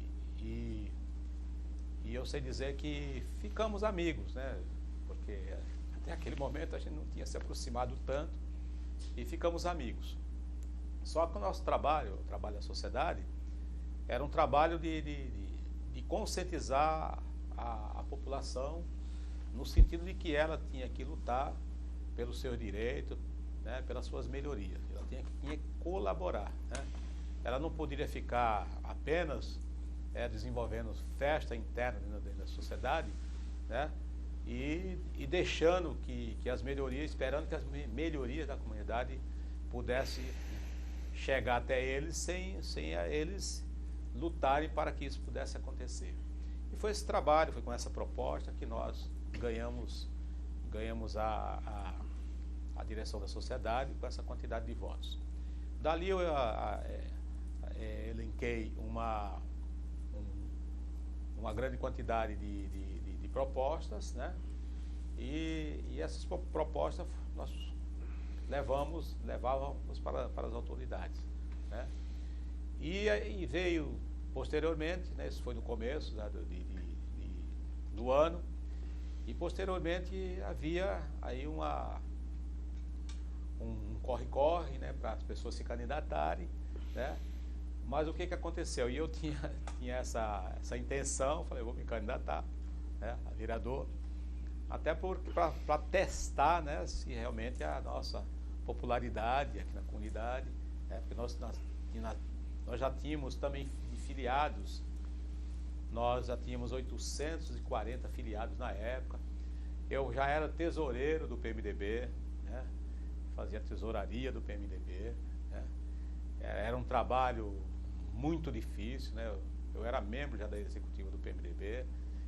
eu sei dizer que ficamos amigos, né? Porque até aquele momento a gente não tinha se aproximado tanto e ficamos amigos. Só que o nosso trabalho, o trabalho da sociedade, era um trabalho de conscientizar a população no sentido de que ela tinha que lutar pelos seus direitos, né, pelas suas melhorias. Ela tinha que colaborar, né? Ela não poderia ficar apenas desenvolvendo festa interna dentro da sociedade, né, e deixando que as melhorias, esperando que as melhorias da comunidade pudessem chegar até eles sem eles lutarem para que isso pudesse acontecer. E foi esse trabalho, foi com essa proposta que nós ganhamos a direção da sociedade com essa quantidade de votos. Dali eu elenquei uma grande quantidade de propostas, né? E essas propostas nós levávamos para as autoridades, né? E veio posteriormente, né, isso foi no começo, né, do ano, e posteriormente havia aí um corre-corre, né, para as pessoas se candidatarem, né? Mas o que aconteceu? E eu tinha essa intenção, falei, eu vou me candidatar, né, a vereador, até para testar, né, se realmente a nossa popularidade aqui na comunidade, né, porque nós já tínhamos também filiados, nós já tínhamos 840 filiados na época. Eu já era tesoureiro do PMDB, né, fazia tesouraria do PMDB, né. Era um trabalho muito difícil, né? Eu era membro já da executiva do PMDB,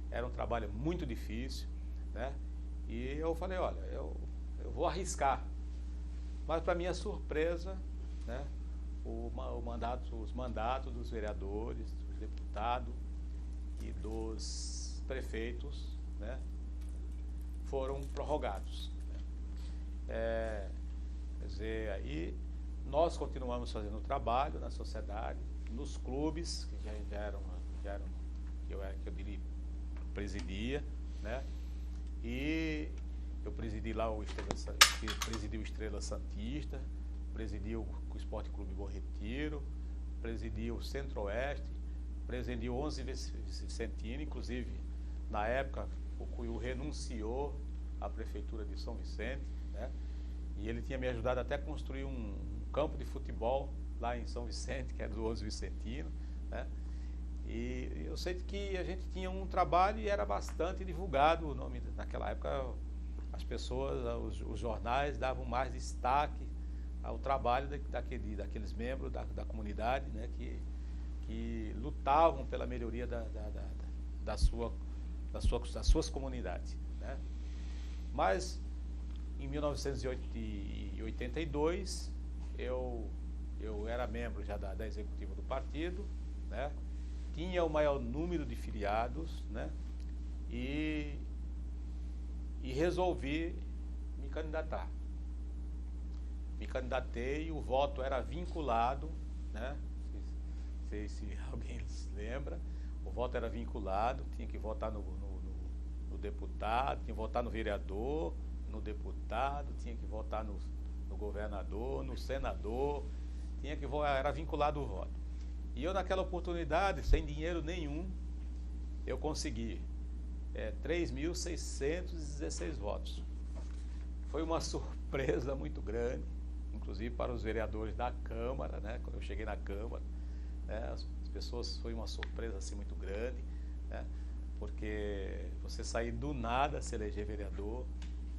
era um trabalho muito difícil, né? E eu falei, olha, eu vou arriscar. Mas para minha surpresa, né, os mandatos dos vereadores, dos deputados e dos prefeitos, né, foram prorrogados, né? Quer dizer, aí nós continuamos fazendo o trabalho na sociedade, nos clubes, que já eram que eu presidia, né? E eu presidi lá o Estrela Santista, presidi o Esporte Clube Bom Retiro, presidi o Centro-Oeste, presidi o 11 Vicentino, inclusive na época o Cuiú renunciou à prefeitura de São Vicente, né? E ele tinha me ajudado até a construir um campo de futebol lá em São Vicente, que era do 11 Vicentino, né? E eu sei que a gente tinha um trabalho e era bastante divulgado o nome. Naquela época as pessoas, os jornais davam mais destaque ao trabalho daqueles membros da comunidade, né, que que lutavam pela melhoria das suas comunidades, né? Mas em 1982 eu era membro já da executiva do partido, né? Tinha o maior número de filiados, né? E resolvi me candidatar. Me candidatei, o voto era vinculado, né? Não sei se alguém se lembra. O voto era vinculado, tinha que votar no deputado, tinha que votar no vereador, no deputado, tinha que votar no governador, no senador, era vinculado o voto. E eu, naquela oportunidade, sem dinheiro nenhum, eu consegui 3.616 votos. Foi uma surpresa muito grande, inclusive para os vereadores da Câmara, né? Quando eu cheguei na Câmara, né? As pessoas, foi uma surpresa assim muito grande, né? Porque você sair do nada, se eleger vereador,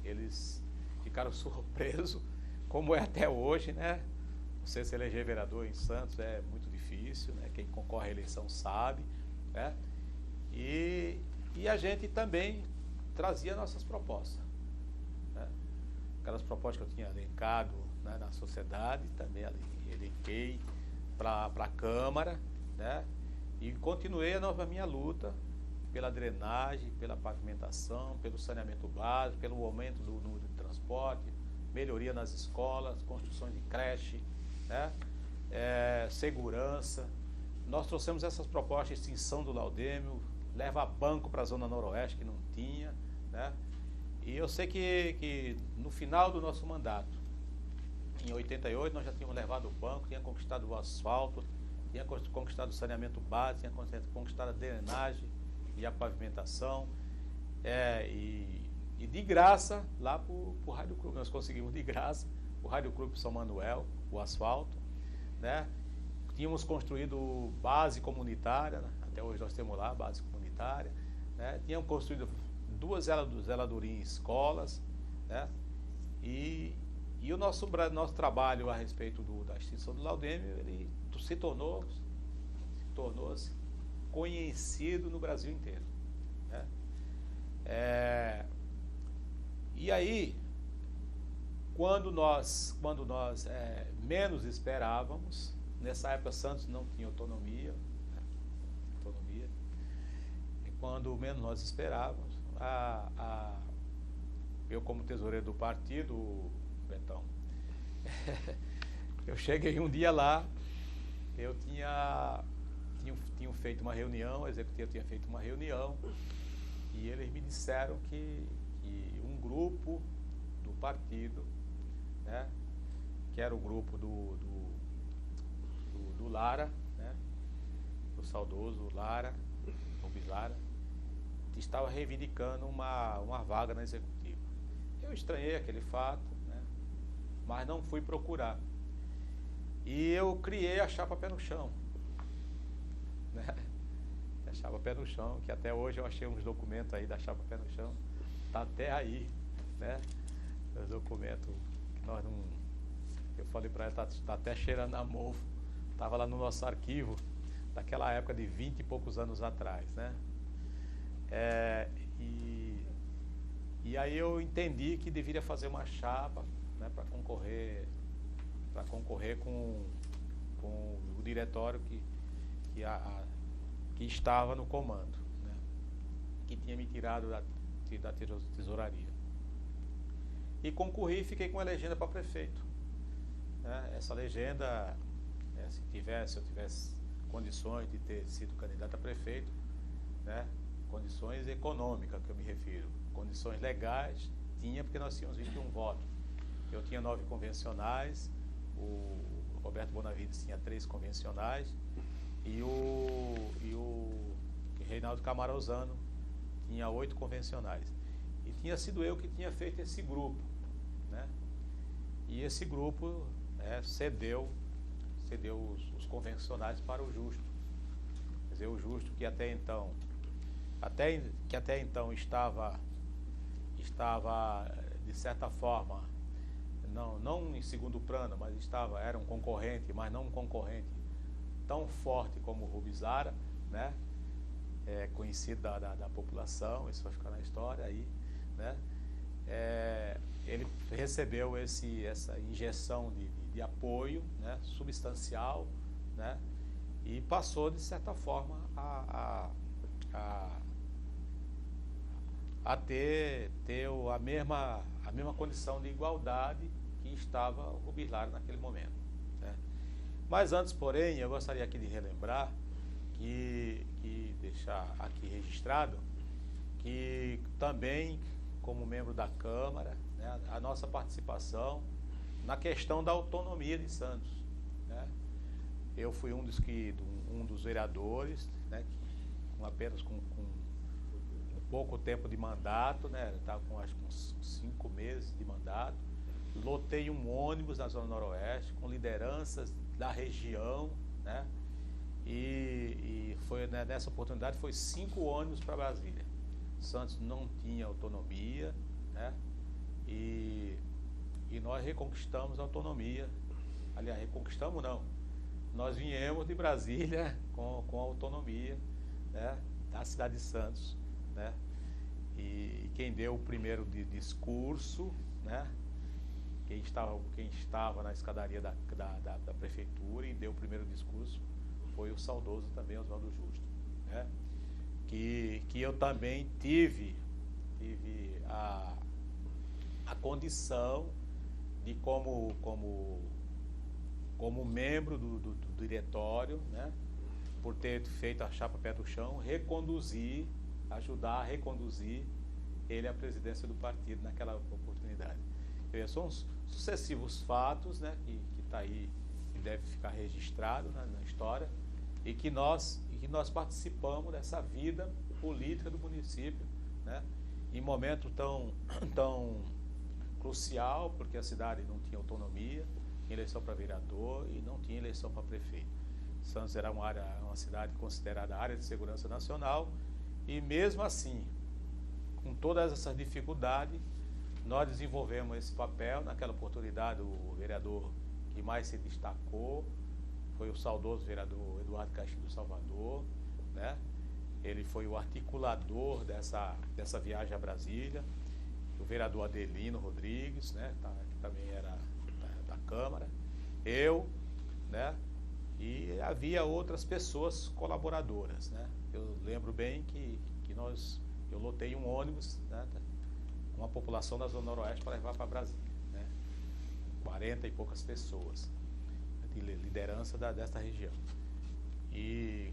eles ficaram surpresos, como é até hoje, né? Você se eleger vereador em Santos é muito difícil, né? Quem concorre à eleição sabe, né? E a gente também trazia nossas propostas, né? Aquelas propostas que eu tinha elencado, né, na sociedade, também elenquei para a Câmara, né? E continuei a minha luta pela drenagem, pela pavimentação, pelo saneamento básico, pelo aumento do número de transporte, melhoria nas escolas, construções de creche, né? Segurança. Nós trouxemos essas propostas, extinção do Laudêmio, leva banco para a Zona Noroeste, que não tinha, né? E eu sei que no final do nosso mandato, em 88, nós já tínhamos levado o banco, tinha conquistado o asfalto, tinha conquistado o saneamento básico, tinha conquistado a drenagem e a pavimentação, e de graça, lá para o Rádio Clube, nós conseguimos de graça, o Rádio Clube São Manuel, o asfalto, né? Tínhamos construído base comunitária, né? Até hoje nós temos lá base comunitária, né? Tínhamos construído 2 zeladorias em escolas, né? E o nosso trabalho a respeito da extinção do Laudêmio, ele se tornou-se conhecido no Brasil inteiro, né? E aí, quando nós menos esperávamos, nessa época Santos não tinha autonomia, né? E quando menos nós esperávamos, eu como tesoureiro do partido, Betão, eu cheguei um dia lá, eu tinha feito uma reunião, a executiva tinha feito uma reunião, e eles me disseram que um grupo do partido, né, que era o grupo do Lara, né, do saudoso Lara, Rubens Lara, estava reivindicando uma vaga na executiva. Eu estranhei aquele fato, né, mas não fui procurar. E eu criei a chapa Pé no Chão, né? A chapa Pé no Chão, que até hoje eu achei uns documentos aí da chapa Pé no Chão, tá até aí, né? Os documentos que nós não... Eu falei para ela, tá até cheirando a mofo. Estava lá no nosso arquivo, daquela época de 20 e poucos anos atrás, né? E aí eu entendi que deveria fazer uma chapa, né, para concorrer com o diretório que estava no comando, né, que tinha me tirado da tesouraria. E concorri e fiquei com a legenda para prefeito, né? Essa legenda, se eu tivesse condições de ter sido candidato a prefeito, né, condições econômicas que eu me refiro, condições legais, tinha, porque nós tínhamos 21 votos. Eu tinha 9 convencionais, o Roberto Bonavides tinha 3 convencionais e o Reinaldo Camarosano tinha 8 convencionais. E tinha sido eu que tinha feito esse grupo, né? E esse grupo, né, cedeu os convencionais para o Justo. Quer dizer, o Justo que até então estava de certa forma não em segundo plano, mas era um concorrente, mas não um concorrente tão forte como o Rubizara, né? Conhecido da população, isso vai ficar na história aí, né? Ele recebeu essa injeção de apoio, né, substancial, né, e passou, de certa forma, a ter a mesma condição de igualdade que estava o Rubizara naquele momento, né? Mas antes, porém, eu gostaria aqui de relembrar deixar aqui registrado que também, como membro da Câmara, né, a nossa participação na questão da autonomia de Santos, né? Eu fui um dos vereadores, né, apenas com pouco tempo de mandato, né? Estava com acho que uns 5 meses de mandato. Lotei um ônibus na Zona Noroeste com lideranças da região, né? E foi, né, nessa oportunidade foi 5 ônibus para Brasília. Santos não tinha autonomia, né? E nós reconquistamos a autonomia. Aliás, reconquistamos não. Nós viemos de Brasília com a autonomia, né, da cidade de Santos, né? E quem deu o primeiro discurso, né? Quem estava na escadaria da prefeitura e deu o primeiro discurso foi o saudoso também Oswaldo Justo, né? Que eu também tive a condição de, como membro do diretório, né, por ter feito a chapa pé do chão, ajudar a reconduzir ele à presidência do partido naquela oportunidade. São sucessivos fatos, né, que está aí, que deve ficar registrado, né, na história, e que nós participamos dessa vida política do município, né, em momento tão crucial, porque a cidade não tinha autonomia, tinha eleição para vereador e não tinha eleição para prefeito. Santos era uma cidade considerada área de segurança nacional, e mesmo assim, com todas essas dificuldades, nós desenvolvemos esse papel. Naquela oportunidade, o vereador que mais se destacou foi o saudoso vereador Eduardo Castilho do Salvador, né? Ele foi o articulador dessa viagem a Brasília. O vereador Adelino Rodrigues, né, que também era da Câmara, eu, né, e havia outras pessoas colaboradoras, né? Eu lembro bem que eu lotei um ônibus, né, com a população da Zona Noroeste para levar para Brasília, né, 40 e poucas pessoas de liderança desta região. E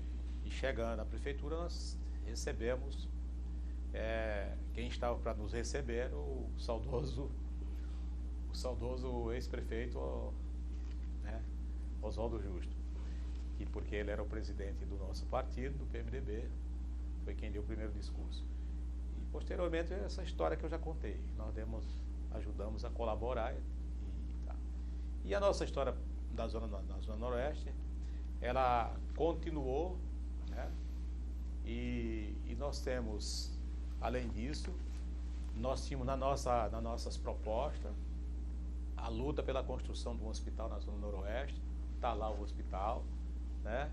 chegando à prefeitura, nós recebemos quem estava para nos receber, o saudoso ex-prefeito, né, Oswaldo Justo, porque ele era o presidente do nosso partido, do PMDB, foi quem deu o primeiro discurso. E posteriormente essa história que eu já contei, nós ajudamos a colaborar e a nossa história na Zona Noroeste, ela continuou, né? E nós temos, além disso, nós tínhamos nas nossas propostas a luta pela construção de um hospital na Zona Noroeste. Está lá o hospital, né?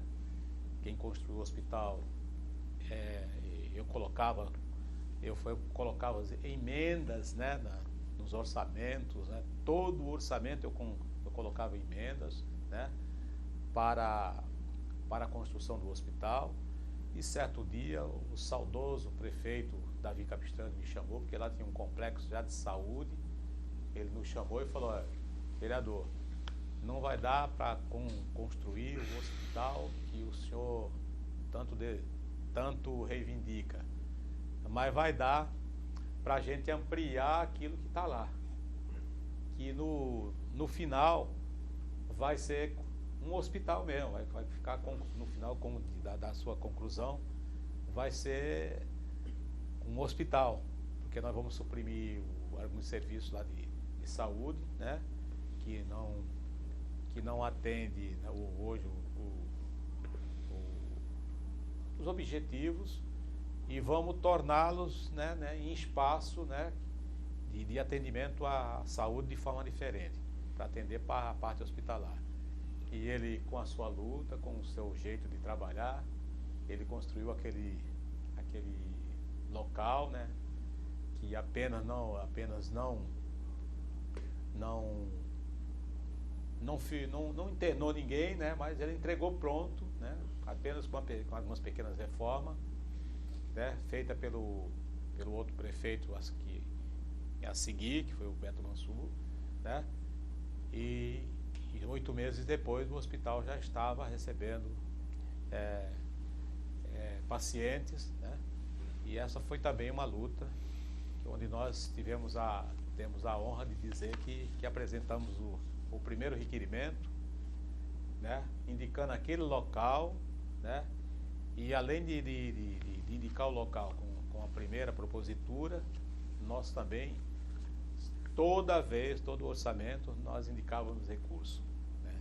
Quem construiu o hospital, eu colocava emendas, né, nos orçamentos, né? Todo o orçamento eu colocava emendas, né, para a construção do hospital. E certo dia, o saudoso prefeito Davi Capistrano me chamou, porque lá tinha um complexo já de saúde. Ele nos chamou e falou: vereador, não vai dar para construir o hospital que o senhor tanto reivindica, mas vai dar para a gente ampliar aquilo que está lá, que no final vai ser um hospital mesmo, vai ficar no final da sua conclusão, vai ser um hospital, porque nós vamos suprimir alguns serviços lá de saúde, né, que não atende, né, hoje os objetivos, e vamos torná-los, né, em espaço, né, de atendimento à saúde de forma diferente, para atender para a parte hospitalar. E ele, com a sua luta, com o seu jeito de trabalhar, ele construiu aquele local, né, que apenas não internou ninguém, né, mas ele entregou pronto, né, apenas com algumas pequenas reformas, né, feita pelo outro prefeito a seguir, que foi o Beto Mansur, né, e 8 meses depois o hospital já estava recebendo pacientes, né, e essa foi também uma luta onde nós temos a honra de dizer que apresentamos o primeiro requerimento, né, indicando aquele local, né, e além de indicar o local com a primeira propositura, nós também, todo o orçamento, nós indicávamos recurso, né,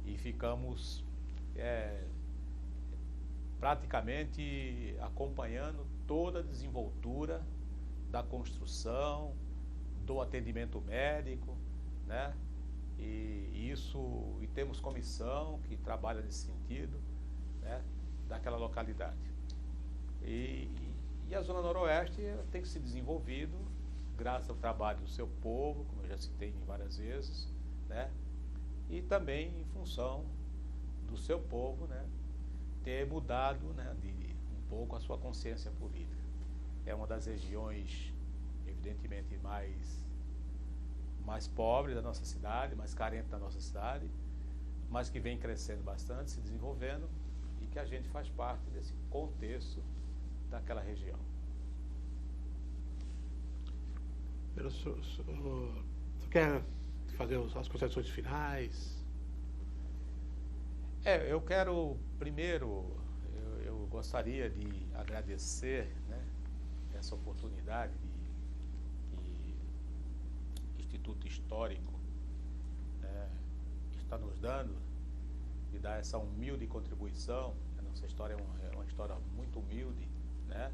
e ficamos praticamente acompanhando toda a desenvoltura da construção, do atendimento médico, né? E temos comissão que trabalha nesse sentido, né? Daquela localidade. E a Zona Noroeste tem que ser desenvolvido graças ao trabalho do seu povo, como eu já citei várias vezes, né? E também em função do seu povo, né, ter mudado, né, um pouco a sua consciência política. É uma das regiões, evidentemente, mais pobre da nossa cidade, mais carente da nossa cidade, mas que vem crescendo bastante, se desenvolvendo, e que a gente faz parte desse contexto daquela região. O senhor quer fazer as considerações finais? Eu quero, primeiro, eu gostaria de agradecer, né, essa oportunidade que o Instituto Histórico está nos dando, de dar essa humilde contribuição. A nossa história é uma história muito humilde, né?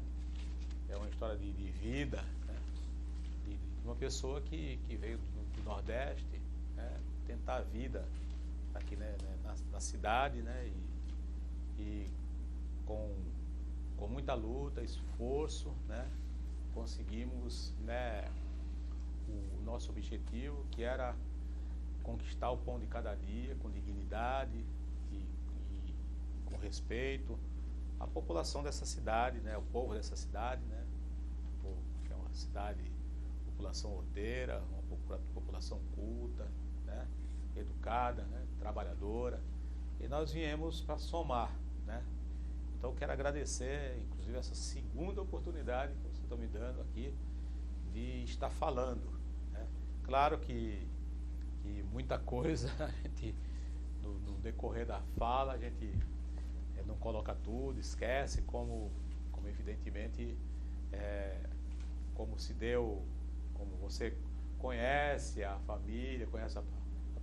É uma história de vida, né? De uma pessoa que veio do Nordeste, né, tentar a vida aqui, né, na cidade, né, e com muita luta, esforço, né, conseguimos, né, o nosso objetivo, que era conquistar o pão de cada dia, com dignidade e com respeito à população dessa cidade, né, o povo dessa cidade, né, que é uma cidade, população ordeira, uma população culta, né, educada, né, trabalhadora, e nós viemos para somar, né? Então eu quero agradecer, inclusive, essa segunda oportunidade que vocês estão me dando aqui de estar falando, né? Claro que muita coisa a gente, no decorrer da fala, a gente não coloca tudo, esquece, como evidentemente, como se deu, como você conhece a família, conhece a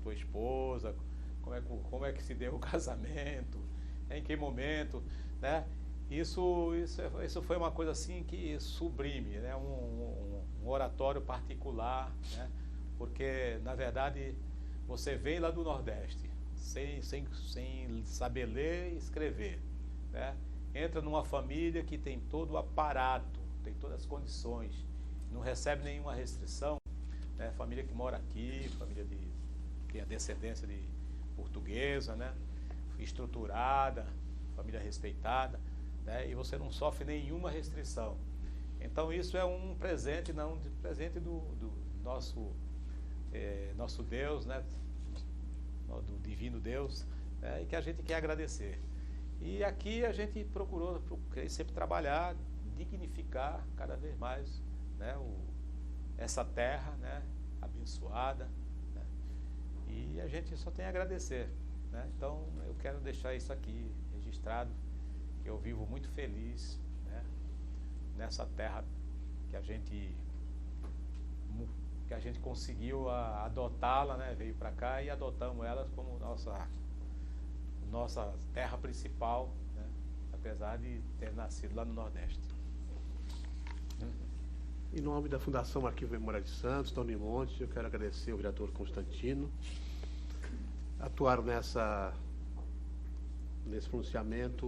tua esposa, como é que se deu o casamento, em que momento, né? Isso foi uma coisa assim que sublime, né? Um oratório particular, né? Porque, na verdade, você vem lá do Nordeste, sem saber ler e escrever, né? Entra numa família que tem todo o aparato, tem todas as condições, não recebe nenhuma restrição, né? Família que mora aqui, família tem a descendência de portuguesa, né? Estruturada, família respeitada, né? E você não sofre nenhuma restrição. Então isso é um presente, presente do nosso Deus, né? Do divino Deus, né? E que a gente quer agradecer. E aqui a gente procurou sempre trabalhar, dignificar cada vez mais, né? Essa terra, né? Abençoada, né? E a gente só tem a agradecer, né? Então eu quero deixar isso aqui registrado, que eu vivo muito feliz, né? Nessa terra que a gente conseguiu adotá-la, né? Veio para cá e adotamos ela como nossa terra principal, né? Apesar de ter nascido lá no Nordeste. Em nome da Fundação Arquivo Memória de Santos, Tony Monte, eu quero agradecer ao vereador Constantino atuaram nesse pronunciamento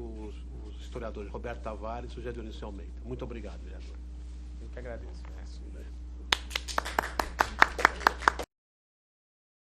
os historiadores Roberto Tavares e o José Dionísio Almeida. Muito obrigado, vereador. Eu que agradeço.